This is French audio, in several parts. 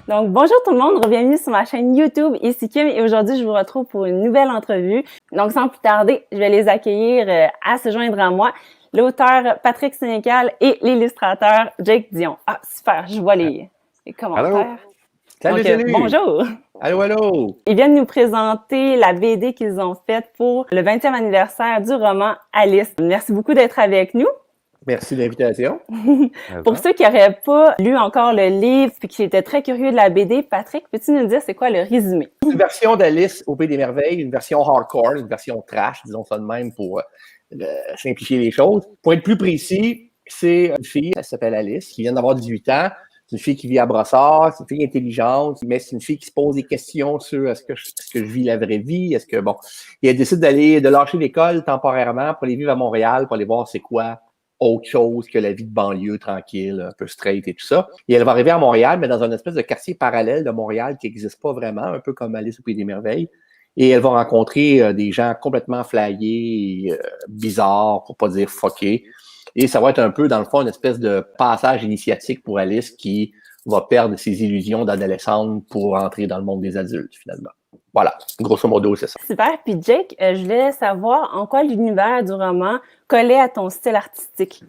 Donc, bonjour tout le monde, bienvenue sur ma chaîne YouTube, ici Kim, et aujourd'hui, je vous retrouve pour une nouvelle entrevue. Donc, sans plus tarder, je vais les accueillir à se joindre à moi, l'auteur Patrick Sénécal et l'illustrateur Jake Dion. Ah, super, je vois les Allô? commentaires. Salut! Bonjour! Allô! Ils viennent nous présenter la BD qu'ils ont faite pour le 20e anniversaire du roman Alice. Merci beaucoup d'être avec nous. Merci de l'invitation. Pour ceux qui n'auraient pas lu encore le livre et qui étaient très curieux de la BD, Patrick, peux-tu nous dire c'est quoi le résumé? Une version d'Alice au Pays des Merveilles, une version hardcore, une version trash, disons ça de même pour simplifier les choses. Pour être plus précis, c'est une fille, elle s'appelle Alice, qui vient d'avoir 18 ans. C'est une fille qui vit à Brossard, c'est une fille intelligente, mais c'est une fille qui se pose des questions sur est-ce que je vis la vraie vie, est-ce que, bon. Et elle décide de lâcher l'école temporairement pour aller vivre à Montréal, pour aller voir c'est quoi autre chose que la vie de banlieue tranquille, un peu straight et tout ça. Et elle va arriver à Montréal, mais dans une espèce de quartier parallèle de Montréal qui n'existe pas vraiment, un peu comme Alice au Pays des Merveilles. Et elle va rencontrer des gens complètement flyés, bizarres, pour pas dire fuckés. Et ça va être un peu, dans le fond, une espèce de passage initiatique pour Alice qui va perdre ses illusions d'adolescente pour entrer dans le monde des adultes, finalement. Voilà, grosso modo, c'est ça. Super. Puis Jake, je voulais savoir en quoi l'univers du roman collait à ton style artistique.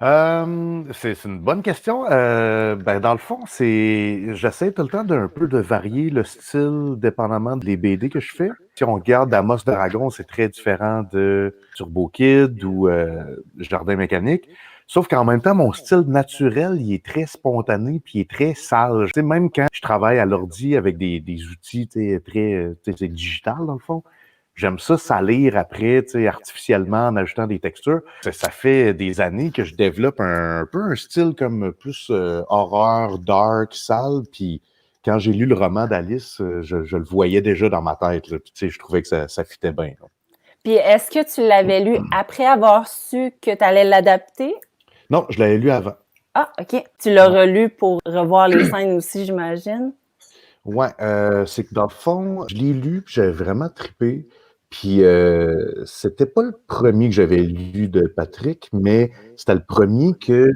C'est une bonne question. Dans le fond, j'essaie tout le temps d'un peu de varier le style dépendamment des BD que je fais. Si on regarde Amos Dragon, c'est très différent de Turbo Kid ou Jardin Mécanique. Sauf qu'en même temps, mon style naturel, il est très spontané puis il est très sage. Tu sais, même quand je travaille à l'ordi avec des outils très digital dans le fond, j'aime ça salir après, tu sais, artificiellement en ajoutant des textures. Ça fait des années que je développe un peu un style comme plus horreur, dark, sale. Puis quand j'ai lu le roman d'Alice, je le voyais déjà dans ma tête. Là. Puis tu sais, je trouvais que ça fitait bien. Là. Puis est-ce que tu l'avais lu après avoir su que tu allais l'adapter? Non, je l'avais lu avant. Ah, OK. Tu l'as relu pour revoir les scènes aussi, j'imagine? Ouais, c'est que dans le fond, je l'ai lu, puis j'avais vraiment trippé. Puis c'était pas le premier que j'avais lu de Patrick, mais c'était le premier que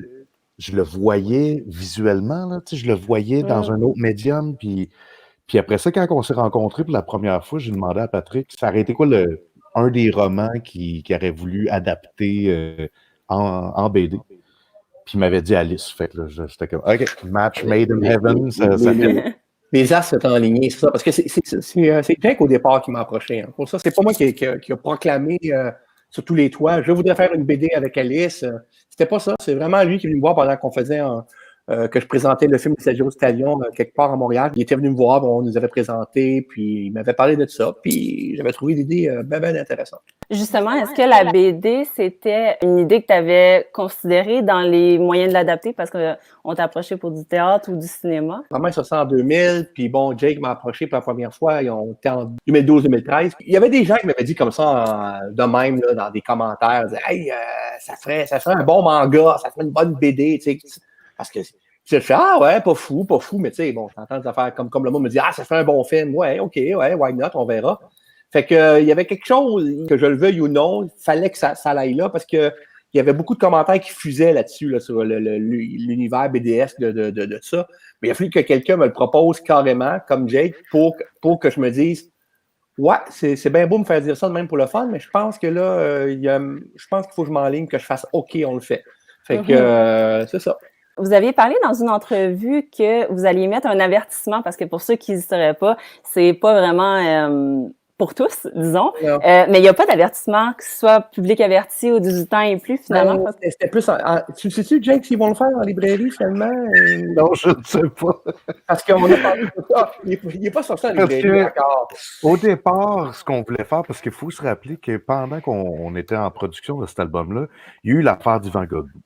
je le voyais visuellement, là, tu sais, je le voyais dans un autre médium. Puis après ça, quand on s'est rencontrés pour la première fois, j'ai demandé à Patrick, ça aurait été quoi un des romans qu'il aurait voulu adapter en BD. Puis il m'avait dit Alice. Fait que là, j'étais comme, OK, match made in heaven, ça fait... Les astres sont alignés, c'est ça. Parce que c'est Jake au départ qui m'a approché. Hein. Pour ça, c'est pas moi qui a proclamé sur tous les toits. Je voudrais faire une BD avec Alice. C'était pas ça. C'est vraiment lui qui est venu me voir pendant qu'on faisait que je présentais le film de Sergio Stallion quelque part à Montréal. Il était venu me voir, on nous avait présenté, puis il m'avait parlé de ça. Puis j'avais trouvé l'idée bien intéressante. Justement, est-ce que la BD, c'était une idée que tu avais considérée dans les moyens de l'adapter parce qu'on t'a approché pour du théâtre ou du cinéma? Vraiment, ça en 2000, puis bon, Jake m'a approché pour la première fois, on était en 2012-2013. Il y avait des gens qui m'avaient dit comme ça, de même, là, dans des commentaires, ils disaient, hey, ça ferait un bon manga, ça ferait une bonne BD, tu sais, parce que je fais, ah ouais, pas fou, mais tu sais, bon, j'entends des affaires comme le mot me dit, ah, ça fait un bon film, ouais, ok, ouais, why not, on verra. Fait que, il y avait quelque chose, que je le veuille ou non, il fallait que ça aille là, parce que il y avait beaucoup de commentaires qui fusaient là-dessus, là, sur l'univers BDS de ça. Mais il a fallu que quelqu'un me le propose carrément, comme Jake, pour que je me dise, ouais, c'est bien beau me faire dire ça de même pour le fun, mais je pense que là, je pense qu'il faut que je m'enligne, que je fasse OK, on le fait. Fait que, c'est ça. Vous aviez parlé dans une entrevue que vous alliez mettre un avertissement, parce que pour ceux qui ne sauraient pas, c'est pas vraiment pour tous, disons. Mais il n'y a pas d'avertissement, que ce soit public averti ou 18 ans et plus, finalement. C'était plus... tu sais-tu, Jake, s'ils vont le faire en librairie, finalement? Non, je ne sais pas. Parce qu'on a parlé de ça. Il n'est pas sorti en librairie encore. Au départ, ce qu'on voulait faire, parce qu'il faut se rappeler que pendant qu'on était en production de cet album-là, il y a eu l'affaire d'Yvan Godbout.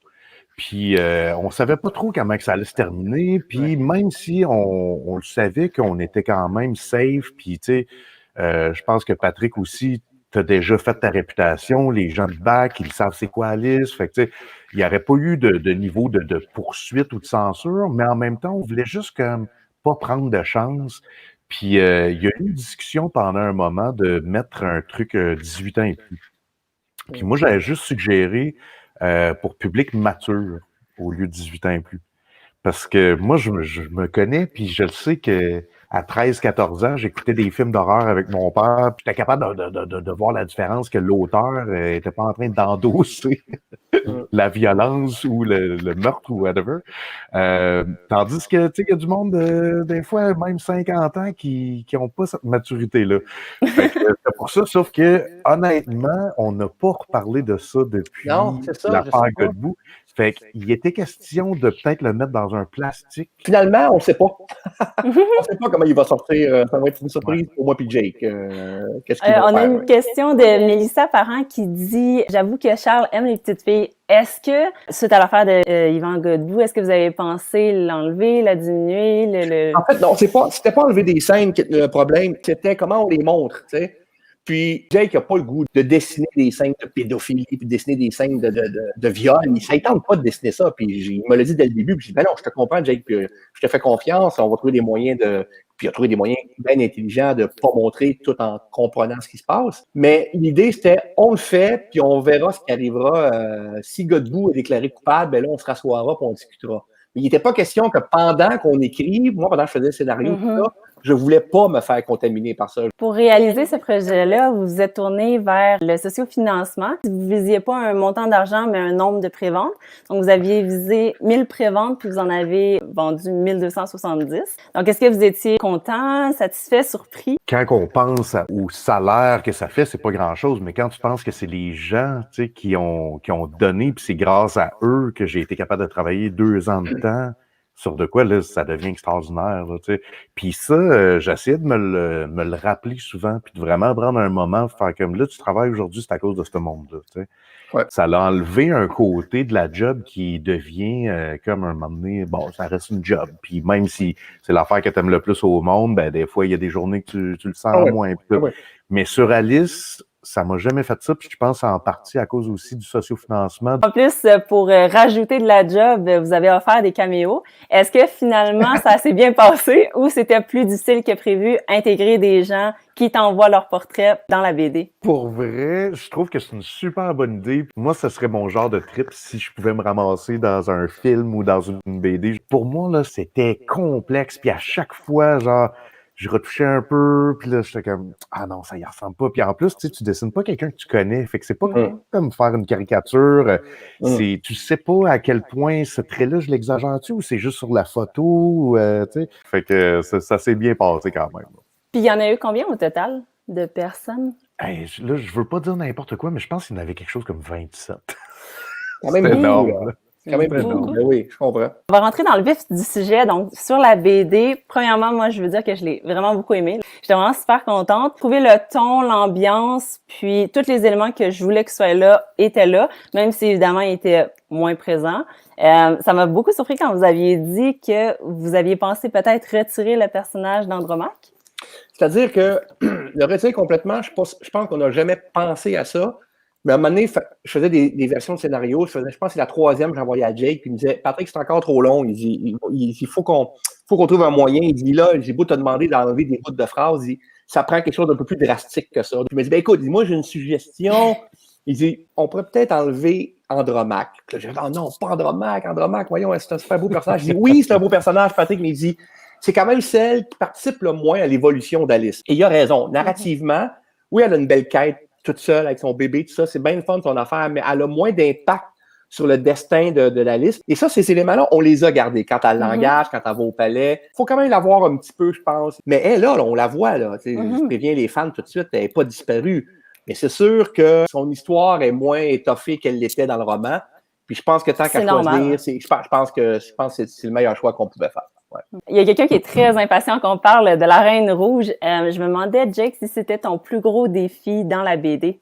Puis on savait pas trop comment que ça allait se terminer. Puis même si on le savait qu'on était quand même safe, puis tu sais, je pense que Patrick aussi, t'as déjà fait ta réputation, les gens de bac, ils savent c'est quoi Alice. Fait que tu sais, il n'y aurait pas eu de niveau de poursuite ou de censure, mais en même temps, on voulait juste comme pas prendre de chance. Puis il y a eu une discussion pendant un moment de mettre un truc 18 ans et plus. Puis moi, j'avais juste suggéré pour public mature au lieu de 18 ans et plus. Parce que moi, je me connais, puis je le sais que à 13-14 ans, j'écoutais des films d'horreur avec mon père, puis j'étais capable de voir la différence que l'auteur était pas en train d'endosser la violence ou le meurtre ou whatever. Tandis que, tu sais, il y a du monde, des fois, même 50 ans, qui ont pas cette maturité-là. Fait que c'est pour ça, sauf que, honnêtement, on n'a pas reparlé de ça depuis Non, c'est ça, je l'affaire sais pas. Godbout. Fait qu'il était question de peut-être le mettre dans un plastique. Finalement, on ne sait pas. On ne sait pas comment il va sortir. Ça va être une surprise pour moi et Jake. Qu'est-ce qu'il va On a faire? une question de Mélissa Parent qui dit « J'avoue que Charles aime les petites filles. Est-ce que, suite à l'affaire de Yvan Godbout, est-ce que vous avez pensé l'enlever, la diminuer, En fait, non, c'était pas enlever des scènes qui était le problème, c'était comment on les montre, tu sais. Puis Jake n'a pas le goût de dessiner des scènes de pédophilie, puis de dessiner des scènes de viol. Ça ne tente pas de dessiner ça. Puis il me l'a dit dès le début. Puis j'ai dit, ben non, je te comprends, Jake, puis je te fais confiance. On va trouver des moyens puis il a trouvé des moyens bien intelligents de ne pas montrer tout en comprenant ce qui se passe. Mais l'idée, c'était, on le fait, puis on verra ce qui arrivera. Si Godbout est déclaré coupable, ben là, on se rassoira, puis on discutera. Mais il n'était pas question que pendant qu'on écrit, moi, pendant que je faisais le scénario, tout ça, je voulais pas me faire contaminer par ça. Pour réaliser ce projet-là, vous vous êtes tourné vers le sociofinancement. Vous visiez pas un montant d'argent, mais un nombre de préventes. Donc, vous aviez visé 1000 préventes, puis vous en avez vendu 1270. Donc, est-ce que vous étiez content, satisfait, surpris? Quand on pense au salaire que ça fait, c'est pas grand-chose, mais quand tu penses que c'est les gens, tu sais, qui ont donné, puis c'est grâce à eux que j'ai été capable de travailler 2 ans de temps sur de quoi, là, ça devient extraordinaire, là, tu sais. Puis ça, j'essaie de me le rappeler souvent, puis de vraiment prendre un moment, faire comme là, tu travailles aujourd'hui, c'est à cause de ce monde-là, tu sais. Ouais. Ça l'a enlevé un côté de la job qui devient comme un moment donné, bon, ça reste une job. Puis même si c'est l'affaire que tu aimes le plus au monde, ben des fois, il y a des journées que tu le sens moins. Mais sur Alice, ça m'a jamais fait ça, puis je pense en partie à cause aussi du sociofinancement. En plus, pour rajouter de la job, vous avez offert des caméos. Est-ce que finalement, ça s'est bien passé ou c'était plus difficile que prévu, intégrer des gens qui t'envoient leur portrait dans la BD? Pour vrai, je trouve que c'est une super bonne idée. Moi, ce serait mon genre de trip si je pouvais me ramasser dans un film ou dans une BD. Pour moi, là, c'était complexe, puis à chaque fois, genre, je retouchais un peu, puis là, j'étais comme « Ah non, ça y ressemble pas ». Puis en plus, tu dessines pas quelqu'un que tu connais, fait que c'est pas comme faire une caricature. Tu sais pas à quel point ce trait-là, je l'exagère-tu ou c'est juste sur la photo, tu sais. Fait que ça s'est bien passé quand même. Puis il y en a eu combien au total de personnes? Hey, là, je veux pas dire n'importe quoi, mais je pense qu'il y en avait quelque chose comme 27. Quand même C'est beaucoup, énorme, là. là. Quand même C'est beaucoup. énorme. Ben oui, je comprends. On va rentrer dans le vif du sujet. Donc, sur la BD, premièrement, moi, je veux dire que je l'ai vraiment beaucoup aimé. J'étais vraiment super contente. Trouver le ton, l'ambiance, puis tous les éléments que je voulais que soient là étaient là, même si évidemment ils étaient moins présents. Ça m'a beaucoup surpris quand vous aviez dit que vous aviez pensé peut-être retirer le personnage d'Andromaque. C'est-à-dire que le retirer complètement, je pense qu'on n'a jamais pensé à ça. Mais à un moment donné, je faisais des versions de scénario. Je pense que c'est la 3e que j'envoyais à Jake. Puis il me disait, Patrick, c'est encore trop long. Il dit, il faut qu'on trouve un moyen. Il dit, là, j'ai beau te demander d'enlever des bouts de phrases. Il dit, ça prend quelque chose d'un peu plus drastique que ça. Il me dit, ben écoute, moi, j'ai une suggestion. Il dit, on pourrait peut-être enlever Andromaque. Puis là, j'ai dit, oh non, pas Andromaque. Andromaque, voyons, c'est un super beau personnage. Je dis, oui, c'est un beau personnage, Patrick. Mais il dit, c'est quand même celle qui participe le moins à l'évolution d'Alice. Et il a raison. Narrativement, oui, elle a une belle quête toute seule avec son bébé, tout ça. C'est bien le fun de son affaire, mais elle a moins d'impact sur le destin de l'Alice. Et ça, ces éléments-là, on les a gardés. Quand elle l'engage, quand elle va au palais, il faut quand même la voir un petit peu, je pense. Mais elle, là, on la voit, là. Je préviens les fans tout de suite, elle n'est pas disparue. Mais c'est sûr que son histoire est moins étoffée qu'elle l'était dans le roman. Puis je pense que tant qu'à choisir, je pense que c'est le meilleur choix qu'on pouvait faire. Ouais. Il y a quelqu'un qui est très impatient qu'on parle de la Reine Rouge. Je me demandais, Jake, si c'était ton plus gros défi dans la BD.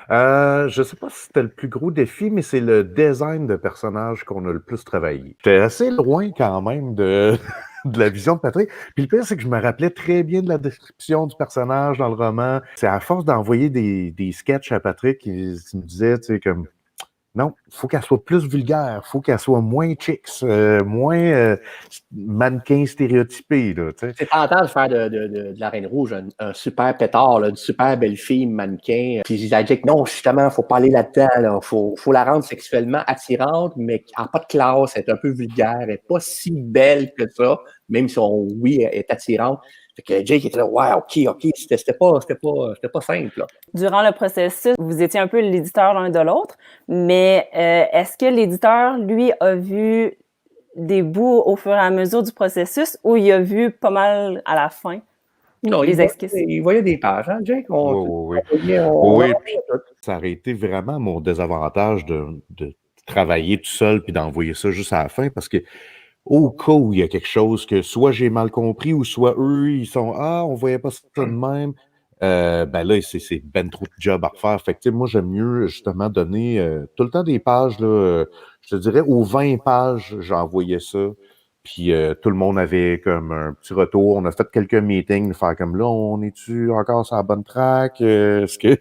Je sais pas si c'était le plus gros défi, mais c'est le design de personnage qu'on a le plus travaillé. J'étais assez loin quand même de la vision de Patrick. Puis le pire, c'est que je me rappelais très bien de la description du personnage dans le roman. C'est à force d'envoyer des sketchs à Patrick, il me disait, tu sais, comme non, faut qu'elle soit plus vulgaire, faut qu'elle soit moins chicks, moins mannequin stéréotypé, là, tu sais. C'est tentant de faire de la Reine Rouge un super pétard, là, une super belle fille mannequin. Puis je disais à Jake, non, justement, faut pas aller là-dedans. Là. Faut la rendre sexuellement attirante, mais qui n'a pas de classe, elle est un peu vulgaire, elle n'est pas si belle que ça, même si oui, elle est attirante. Fait que Jake était là, ouais, ok, c'était pas simple. Là. Durant le processus, vous étiez un peu l'éditeur l'un de l'autre, mais est-ce que l'éditeur, lui, a vu des bouts au fur et à mesure du processus ou il a vu pas mal à la fin? Non, les esquisses. Il voyait des pages, hein, Jake? Oui. Ça aurait été vraiment mon désavantage de travailler tout seul puis d'envoyer ça juste à la fin parce que au cas où il y a quelque chose que soit j'ai mal compris ou soit eux, ils sont on voyait pas ça de même. Ben là, c'est ben trop de job à refaire. Fait que, tu sais, moi, j'aime mieux, justement, donner tout le temps des pages, là, je te dirais, aux 20 pages, j'envoyais ça. Puis tout le monde avait comme un petit retour. On a fait quelques meetings, faire comme là, on est-tu encore sur la bonne track? Est-ce que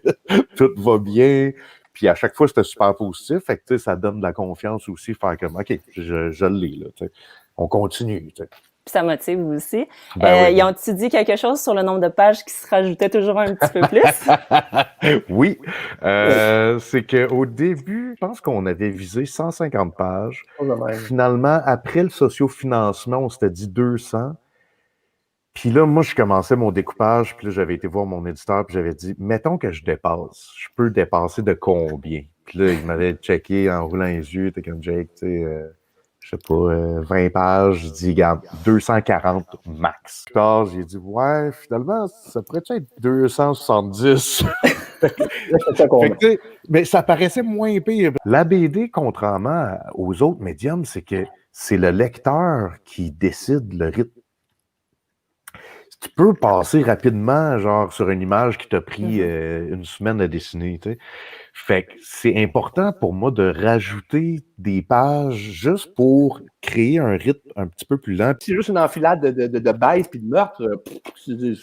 tout va bien? Puis à chaque fois, c'était super positif. Fait que, tu sais, ça donne de la confiance aussi, faire comme, OK, je l'ai, là, tu sais. On continue, tu sais. Puis ça motive aussi. Ben oui. Ils ont-tu dit quelque chose sur le nombre de pages qui se rajoutait toujours un petit peu plus? Oui. C'est qu'au début, je pense qu'on avait visé 150 pages. Finalement, après le sociofinancement, on s'était dit 200. Puis là, moi, je commençais mon découpage, puis là, j'avais été voir mon éditeur, puis j'avais dit, mettons que je dépasse. Je peux dépasser de combien? Puis là, il m'avait checké en roulant les yeux, t'es comme Jake, tu sais, je sais pas, 20 pages. Je dis, regarde, 240 max. Plus tard, j'ai dit, ouais, finalement, ça pourrait être 270. Mais ça paraissait moins pire. La BD, contrairement aux autres médiums, c'est que c'est le lecteur qui décide le rythme. Tu peux passer rapidement, genre, sur une image qui t'a pris une semaine à dessiner, tu sais. Fait que c'est important pour moi de rajouter des pages juste pour créer un rythme un petit peu plus lent. Si c'est juste une enfilade de baisse puis de meurtre, c'est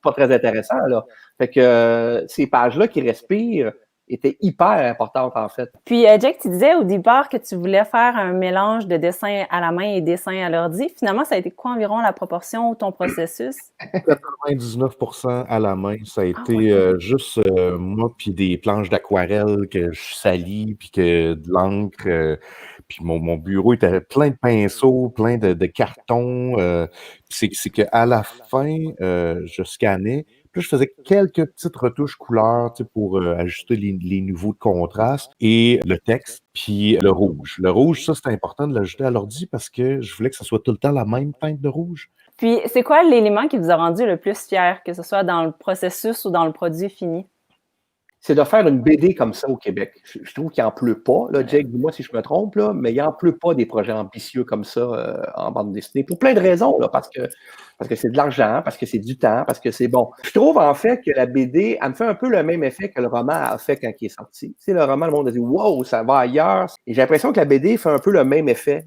pas très intéressant, là. Fait que ces pages-là qui respirent étaient hyper importantes, en fait. Puis, Jack, tu disais au départ que tu voulais faire un mélange de dessin à la main et dessin à l'ordi. Finalement, ça a été quoi environ la proportion ou ton processus? 99% à la main. Ça a été juste moi puis des planches d'aquarelle que je salis puis que de l'encre. Puis mon bureau était plein de pinceaux, plein de cartons. C'est qu'à la fin, je scannais. Puis je faisais quelques petites retouches couleurs pour ajuster les niveaux de contraste et le texte, puis le rouge. Le rouge, ça, c'est important de l'ajouter à l'ordi parce que je voulais que ça soit tout le temps la même teinte de rouge. Puis, c'est quoi l'élément qui vous a rendu le plus fier, que ce soit dans le processus ou dans le produit fini? C'est de faire une BD comme ça au Québec. Je trouve qu'il n'en pleut pas. Là, Jake, dis-moi si je me trompe, là, mais il n'en pleut pas des projets ambitieux comme ça en bande dessinée. Pour plein de raisons, là, parce que c'est de l'argent, parce que c'est du temps, parce que c'est bon. Je trouve en fait que la BD, elle me fait un peu le même effet que le roman a fait quand il est sorti. Tu sais, le roman, le monde a dit « Wow, ça va ailleurs ». Et j'ai l'impression que la BD fait un peu le même effet.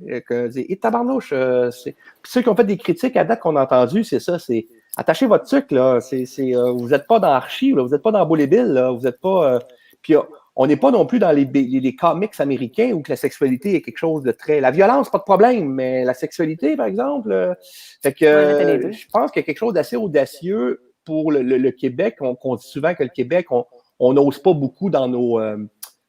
Et tabarnouche, ceux qui ont fait des critiques à date qu'on a entendues, c'est ça, c'est attachez votre truc, là. Vous n'êtes pas dans Archie, vous n'êtes pas dans Bullet Bill, là. Vous n'êtes pas. Puis on n'est pas non plus dans les comics américains où que la sexualité est quelque chose de très. La violence, pas de problème, mais la sexualité, par exemple. Fait que je pense qu'il y a quelque chose d'assez audacieux pour le Québec. On dit souvent que le Québec, on n'ose pas beaucoup dans nos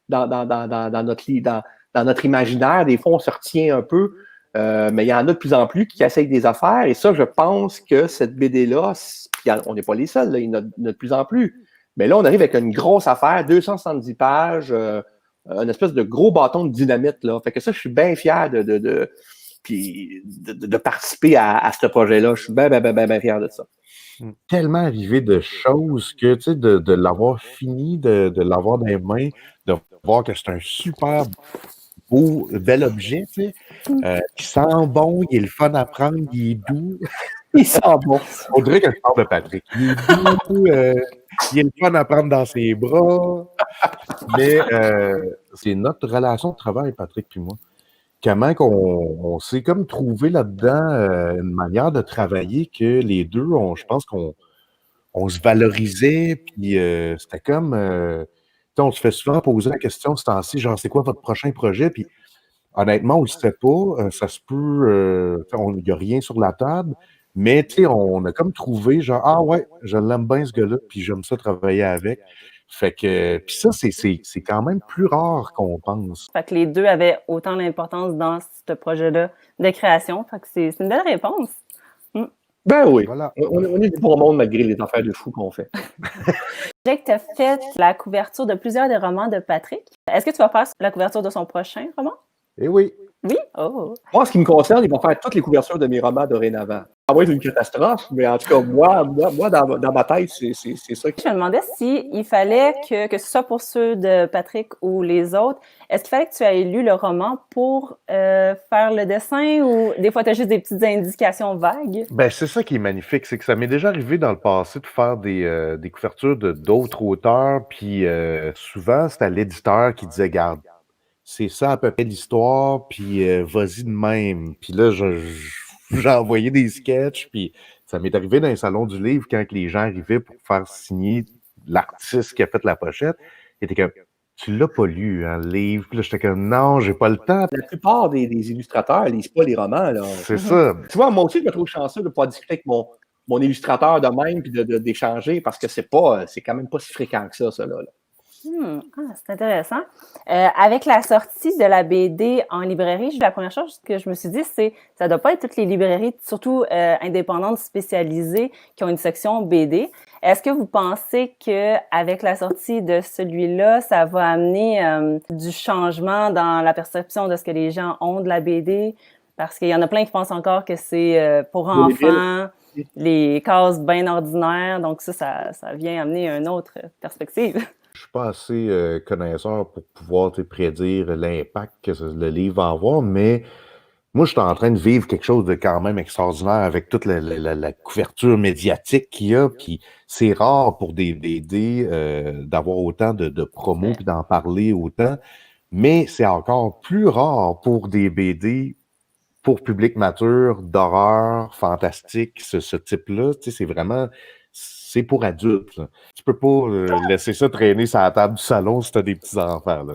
dans notre imaginaire. Des fois, on se retient un peu. Mais il y en a de plus en plus qui essayent des affaires. Et ça, je pense que cette BD-là, on n'est pas les seuls, là, il y en a de plus en plus. Mais là, on arrive avec une grosse affaire, 270 pages, une espèce de gros bâton de dynamite. Là. Fait que ça, je suis bien fier de participer à ce projet-là. Je suis bien fier de ça. Tellement arrivé de choses que, tu sais, de l'avoir fini, de l'avoir dans les mains, de voir que c'est un super beau, bel objet, tu sais, qui sent bon, il est le fun à prendre, il est doux. Il sent bon. On dirait que je parle de Patrick. Il est doux, il est le fun à prendre dans ses bras. Mais c'est notre relation de travail, Patrick puis moi. Comment qu'on s'est comme trouvé là-dedans une manière de travailler que les deux, je pense qu'on se valorisait, puis c'était comme On se fait souvent poser la question ce temps-ci, genre, c'est quoi votre prochain projet? Puis honnêtement, on ne le sait pas. Ça se peut, il n'y a rien sur la table, mais on a comme trouvé, genre, ah ouais, je l'aime bien ce gars-là, puis j'aime ça travailler avec. Fait que, puis ça, c'est quand même plus rare qu'on pense. Fait que les deux avaient autant d'importance dans ce projet-là de création. Fait que c'est une belle réponse. Ben oui. Voilà. On est du bon monde malgré les affaires de fou qu'on fait. Jake, tu as fait la couverture de plusieurs des romans de Patrick. Est-ce que tu vas faire la couverture de son prochain roman? Eh oui. Oui? Oh! Moi, en ce qui me concerne, ils vont faire toutes les couvertures de mes romans dorénavant. Ça va être une catastrophe, mais en tout cas, moi dans ma tête, c'est ça qui... Je me demandais s'il fallait que ce soit pour ceux de Patrick ou les autres, est-ce qu'il fallait que tu aies lu le roman pour faire le dessin ou des fois tu as juste des petites indications vagues? Ben, c'est ça qui est magnifique, c'est que ça m'est déjà arrivé dans le passé de faire des couvertures de d'autres auteurs, puis souvent, c'était l'éditeur qui disait, garde, c'est ça à peu près l'histoire, puis vas-y de même. Puis là, j'ai envoyé des sketchs, puis ça m'est arrivé dans un salon du livre quand les gens arrivaient pour faire signer l'artiste qui a fait la pochette. Il était comme, tu l'as pas lu, hein, le livre. Puis là, j'étais comme, non, j'ai pas le temps. La plupart des illustrateurs ne lisent pas les romans. Là. C'est ça. Tu vois, moi aussi, je me trouve chanceux de pouvoir discuter avec mon illustrateur de même, puis d'échanger, parce que c'est quand même pas si fréquent que ça là. C'est intéressant. Avec la sortie de la BD en librairie, la première chose que je me suis dit, c'est que ça ne doit pas être toutes les librairies, surtout indépendantes, spécialisées, qui ont une section BD. Est-ce que vous pensez qu'avec la sortie de celui-là, ça va amener du changement dans la perception de ce que les gens ont de la BD? Parce qu'il y en a plein qui pensent encore que c'est pour enfants, les cases bien ordinaires. Donc ça vient amener une autre perspective. Je suis pas assez connaisseur pour pouvoir prédire l'impact que le livre va avoir, mais moi, je suis en train de vivre quelque chose de quand même extraordinaire avec toute la couverture médiatique qu'il y a. Puis c'est rare pour des BD d'avoir autant de promos puis d'en parler autant, mais c'est encore plus rare pour des BD pour public mature, d'horreur, fantastique, ce type-là. C'est vraiment... C'est pour adultes. Là. Tu peux pas laisser ça traîner sur la table du salon si tu as des petits-enfants.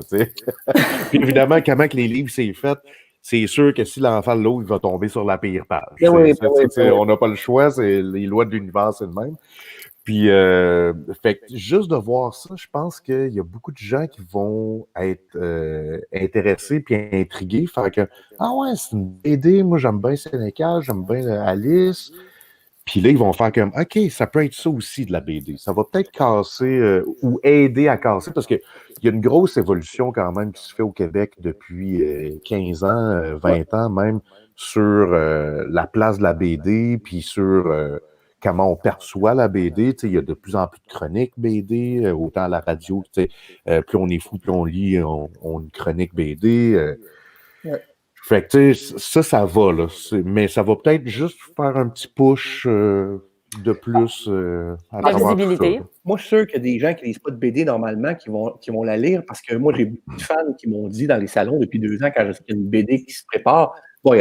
Puis évidemment, comment que les livres c'est fait, c'est sûr que si l'enfant de l'autre, il va tomber sur la pire page. On n'a pas le choix, c'est les lois de l'univers, c'est le même. Puis, fait que juste de voir ça, je pense qu'il y a beaucoup de gens qui vont être intéressés puis intrigués. Fait que, ah ouais, c'est une BD, moi j'aime bien Sénécal, j'aime bien Alice. Puis là, ils vont faire comme, OK, ça peut être ça aussi de la BD. Ça va peut-être casser ou aider à casser parce qu'il y a une grosse évolution quand même qui se fait au Québec depuis 15 ans, 20 ans même, sur la place de la BD, puis sur comment on perçoit la BD. Il y a de plus en plus de chroniques BD, autant à la radio, plus on est fou, plus on lit, on une chronique BD. Ouais. Fait que, ça va, là. Mais ça va peut-être juste faire un petit push de plus à la visibilité. Moi, je suis sûr qu'il y a des gens qui ne lisent pas de BD normalement qui vont la lire parce que moi, j'ai beaucoup de fans qui m'ont dit dans les salons depuis 2 ans quand je sais qu'il y a une BD qui se prépare. Bon, il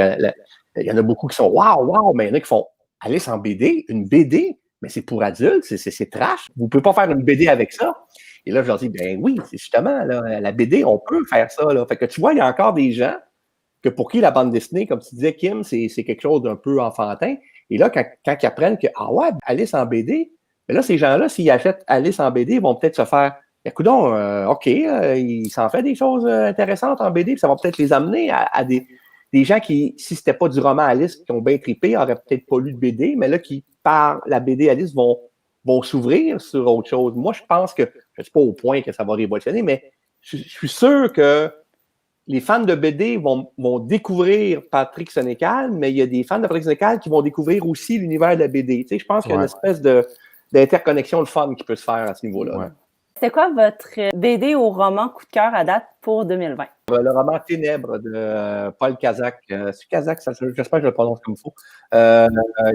y en a beaucoup qui sont wow, mais il y en a qui font Alice en BD, une BD, mais c'est pour adultes, c'est trash. Vous ne pouvez pas faire une BD avec ça. Et là, je leur dis, ben oui, c'est justement, là, la BD, on peut faire ça. Là. Fait que tu vois, il y a encore des gens que pour qui la bande dessinée, comme tu disais, Kim, c'est quelque chose d'un peu enfantin. Et là, quand ils apprennent que, ah ouais, Alice en BD, mais là, ces gens-là, s'ils achètent Alice en BD, ils vont peut-être se faire, écoutons, OK, il s'en fait des choses intéressantes en BD, puis ça va peut-être les amener à des gens qui, si c'était pas du roman Alice, qui ont bien trippé, n'auraient peut-être pas lu de BD, mais là, qui, par la BD Alice, vont s'ouvrir sur autre chose. Moi, je pense que, je ne suis pas au point que ça va révolutionner, mais je suis sûr que les fans de BD vont découvrir Patrick Sénécal, mais il y a des fans de Patrick Sénécal qui vont découvrir aussi l'univers de la BD. Tu sais, je pense qu'il y a une espèce d'interconnexion, le fun qui peut se faire à ce niveau-là. Ouais. C'était quoi votre BD ou roman coup de cœur à date pour 2020? Le roman Ténèbres de Paul Kazak. C'est Kazak, j'espère que je le prononce comme il faut.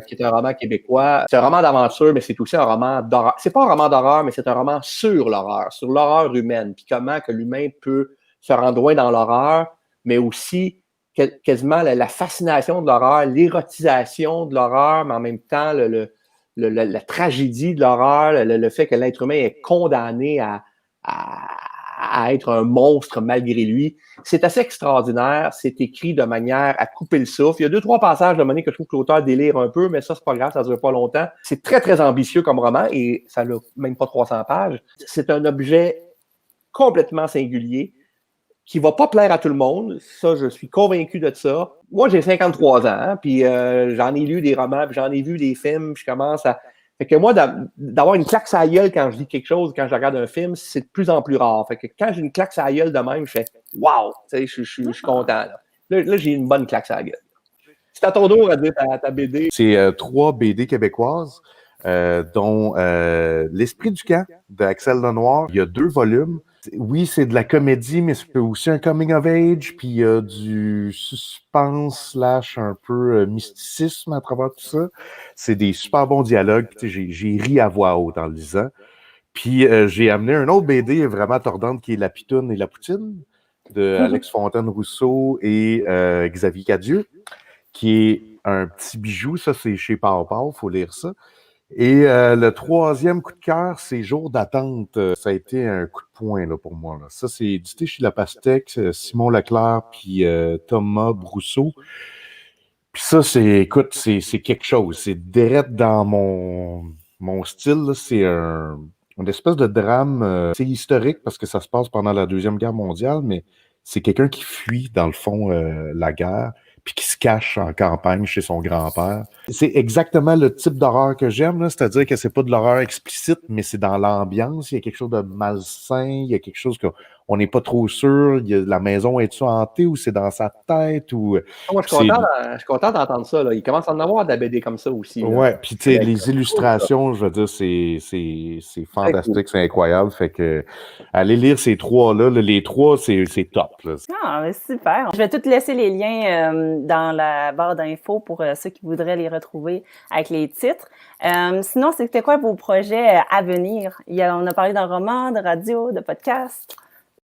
Qui est un roman québécois. C'est un roman d'aventure, mais c'est aussi un roman d'horreur. C'est pas un roman d'horreur, mais c'est un roman sur l'horreur humaine. Puis comment que l'humain peut se rendre loin dans l'horreur, mais aussi quasiment la fascination de l'horreur, l'érotisation de l'horreur, mais en même temps la tragédie de l'horreur, le fait que l'être humain est condamné à à être un monstre malgré lui. C'est assez extraordinaire. C'est écrit de manière à couper le souffle. Il y a 2-3 passages de monnaie que je trouve que l'auteur délire un peu, mais ça, c'est pas grave, ça ne dure pas longtemps. C'est très, très ambitieux comme roman et ça n'a même pas 300 pages. C'est un objet complètement singulier qui va pas plaire à tout le monde. Ça, je suis convaincu de ça. Moi, j'ai 53 ans, hein, puis j'en ai lu des romans, puis j'en ai vu des films, puis je commence à... Fait que moi, d'avoir une claque sur la gueule quand je lis quelque chose, quand je regarde un film, c'est de plus en plus rare. Fait que quand j'ai une claque sur la gueule de même, je fais « Wow! » Tu sais, je suis content. Là, j'ai une bonne claque sur la gueule. C'est à ton tour à dire ta BD. C'est 3 BD québécoises, dont L'Esprit du camp d'Axel Lenoir. Il y a 2 volumes. Oui, c'est de la comédie, mais c'est aussi un coming of age, puis il y a du suspense / un peu mysticisme à travers tout ça. C'est des super bons dialogues. J'ai ri à voix haute en le lisant. Puis j'ai amené un autre BD vraiment tordante qui est La Pitoune et la Poutine de Alex Fontaine-Rousseau et Xavier Cadieux, qui est un petit bijou. Ça, c'est chez Pau Pau, il faut lire ça. Et le 3e coup de cœur, c'est Jour d'attente. Ça a été un coup de poing là, pour moi. Là. Ça, c'est édité chez La Pastèque, Simon Leclerc puis Thomas Brousseau. Puis ça, c'est quelque chose. C'est direct dans mon style. Là. C'est une espèce de drame. C'est historique parce que ça se passe pendant la Deuxième Guerre mondiale, mais c'est quelqu'un qui fuit, dans le fond, la guerre, puis qui se cache en campagne chez son grand-père. C'est exactement le type d'horreur que j'aime, là, c'est-à-dire que c'est pas de l'horreur explicite, mais c'est dans l'ambiance, il y a quelque chose de malsain, il y a quelque chose qu'on n'est pas trop sûr, la maison est-tu hantée ou c'est dans sa tête ou... Moi, je suis content d'entendre ça. Là. Il commence à en avoir de la BD comme ça aussi. Là. Ouais, puis tu sais, les illustrations, je veux dire, c'est fantastique, c'est incroyable. Fait que allez lire ces 3-là. Là, les 3, c'est top. Là. Ah, mais super. Je vais tout laisser les liens dans la barre d'infos pour ceux qui voudraient les retrouver avec les titres. Sinon, c'était quoi vos projets à venir? On a parlé d'un roman, de radio, de podcast.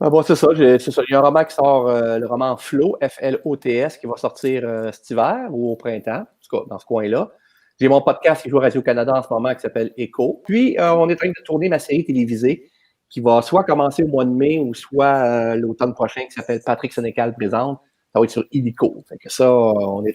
Ah bon, c'est ça. Il y a un roman qui sort, le roman Flots, F-L-O-T-S, qui va sortir cet hiver ou au printemps, en tout cas dans ce coin-là. J'ai mon podcast qui joue à Radio-Canada en ce moment qui s'appelle Écho. Puis, on est en train de tourner ma série télévisée qui va soit commencer au mois de mai ou soit l'automne prochain qui s'appelle Patrick Sénécal présente. Ça va être sur Illico. Fait que ça, on est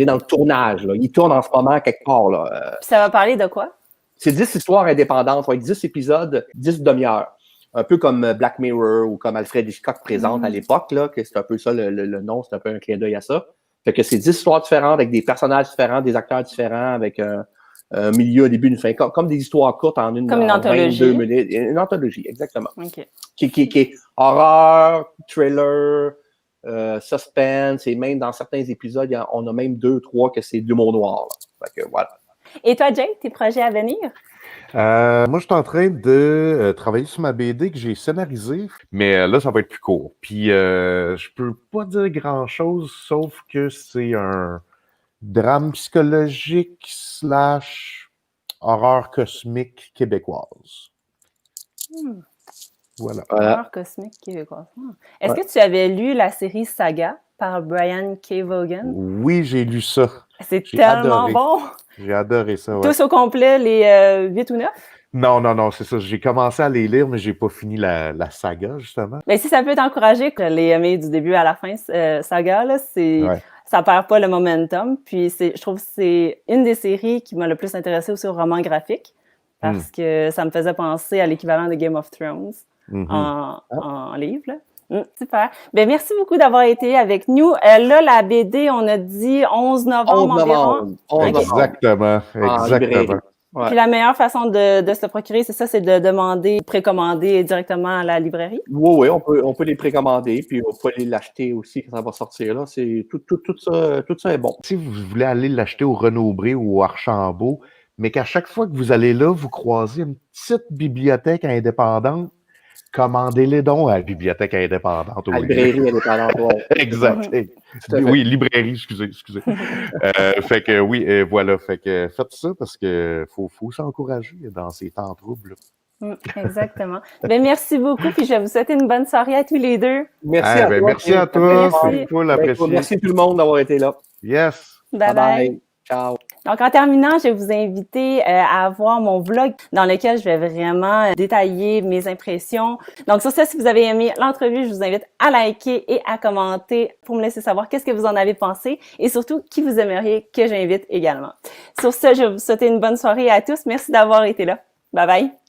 dans le tournage. Là. Il tourne en ce moment quelque part. Là. Puis ça va parler de quoi? C'est 10 histoires indépendantes. Ça va être 10 épisodes, 10 demi-heures. Un peu comme Black Mirror ou comme Alfred Hitchcock présente à l'époque, là, que c'est un peu ça le nom, c'est un peu un clin d'œil à ça. Fait que c'est 10 histoires différentes avec des personnages différents, des acteurs différents, avec un milieu, un début, une fin, comme des histoires courtes en une anthologie. 22 minutes. Une anthologie, exactement. Okay. Qui est horreur, thriller, suspense, et même dans certains épisodes, on a même 2, 3 que c'est d'humour noir. Là. Fait que voilà. Et toi, Jake, tes projets à venir? Moi, je suis en train de travailler sur ma BD que j'ai scénarisée, mais là, ça va être plus court. Puis, je peux pas dire grand-chose, sauf que c'est un drame psychologique / horreur cosmique québécoise. Voilà. Horreur cosmique québécoise. Est-ce que tu avais lu la série Saga par Brian K. Vaughan? Oui, j'ai lu ça. C'est tellement bon! J'ai adoré ça, ouais. Tous au complet, les 8 ou 9? Non, c'est ça. J'ai commencé à les lire, mais j'ai pas fini la saga, justement. Mais si ça peut t'encourager, que les aimer du début à la fin, Saga, là, ça perd pas le momentum. Puis je trouve que c'est une des séries qui m'a le plus intéressée aussi au roman graphique, parce que ça me faisait penser à l'équivalent de Game of Thrones en livre, là. Super. Ben, merci beaucoup d'avoir été avec nous. Là, la BD, on a dit 11 novembre environ. 11 Exactement. Ouais. Puis la meilleure façon de se le procurer, c'est ça, c'est de demander, précommander directement à la librairie? Oui, on peut les précommander, puis on peut aller l'acheter aussi quand ça va sortir. Là. C'est, tout ça est bon. Si vous voulez aller l'acheter au Renaud-Bré ou au Archambault, mais qu'à chaque fois que vous allez là, vous croisez une petite bibliothèque indépendante, commandez-les donc à la bibliothèque indépendante. À la librairie indépendante, ouais. Exact. Oui, librairie, excusez. Fait que oui, voilà. Fait que faites ça parce que faut s'encourager dans ces temps troubles. Exactement. Ben, merci beaucoup, puis je vais vous souhaiter une bonne soirée à tous les deux. Merci à toi. Merci à toi. C'est cool, apprécié. Merci tout le monde d'avoir été là. Yes. Bye bye. Ciao. Donc, en terminant, je vais vous inviter à voir mon vlog dans lequel je vais vraiment détailler mes impressions. Donc, sur ça, si vous avez aimé l'entrevue, je vous invite à liker et à commenter pour me laisser savoir qu'est-ce que vous en avez pensé et surtout qui vous aimeriez que j'invite également. Sur ce, je vais vous souhaiter une bonne soirée à tous. Merci d'avoir été là. Bye bye!